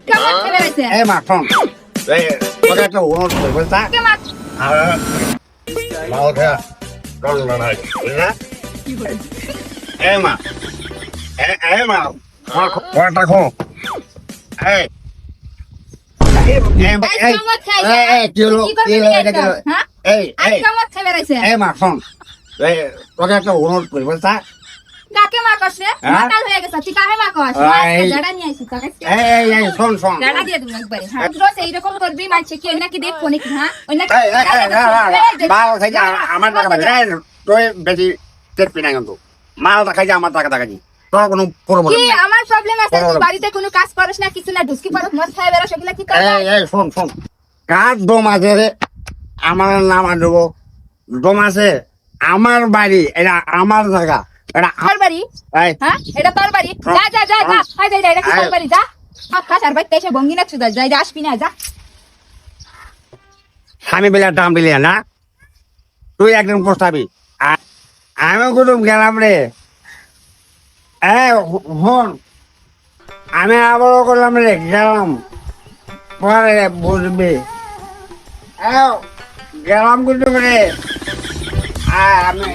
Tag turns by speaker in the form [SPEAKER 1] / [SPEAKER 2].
[SPEAKER 1] কেমন খেলে রয়েছে
[SPEAKER 2] এই মা শোন এই তোকে একটা অনুরোধ করি বুঝতা
[SPEAKER 1] কেমন
[SPEAKER 2] আর মা ওঠে চল না বুঝলা এই মা এই মা কোয়াটা খো এই কি হলো এটা কি হলো
[SPEAKER 1] হ্যাঁ
[SPEAKER 2] এই
[SPEAKER 1] আজ কেমন খেলে রয়েছে
[SPEAKER 2] এই মা শোন এই তোকে একটা অনুরোধ করি বুঝতা
[SPEAKER 1] কাকে মা কষে
[SPEAKER 2] হ্যাঁ?
[SPEAKER 1] মাতাল হয়ে গেছে তুই কাকে মা কষ
[SPEAKER 2] এই-
[SPEAKER 1] জাড়া নিয়ে আইছিস তাকে
[SPEAKER 2] এই শোন শোন
[SPEAKER 1] জাড়া দিয়ে তুমি একবারে হ্যাঁ রোজ এইরকম করবি মাইছে কি নাকি দেখো নাকি হ্যাঁ ওই নাকি
[SPEAKER 2] মাল খাইছে আমার টাকা বাজে তুই বেশি টেরপি না কিন্তু মালটা খাইছে আমার টাকা টাকা দি তোর কোনো প্রবলেম
[SPEAKER 1] কি
[SPEAKER 2] নেই
[SPEAKER 1] আমার প্রবলেম আছে তুই
[SPEAKER 2] Problem.
[SPEAKER 1] বাড়িতে কোনো কাজ করিস না কিছু না ঢুসকি পড়স মদ খাই বেরোস এগুলা কি করবি
[SPEAKER 2] এই শোন শোন কার দম আছে রে আমার নাম আনবো দম আছে আমার বাড়ি এটা আমার জায়গা এটা
[SPEAKER 1] তোর বাড়ি
[SPEAKER 2] এই
[SPEAKER 1] হ্যাঁ এটা তোর বাড়ি যা যা যা যা হাই যাই এটা কি তোর বাড়ি যা খাস আর ভাই তেসে ভঙ্গি না চুদা যাই আসবি না যা
[SPEAKER 2] স্বামী বেলার দাম দিলি না তুই একদিন প্রস্তাবি আমি কুটুম গেলাম রে হন আমি আবারও করলাম রে গেলাম পরে বুঝবি গেলাম কুটুম রে আমি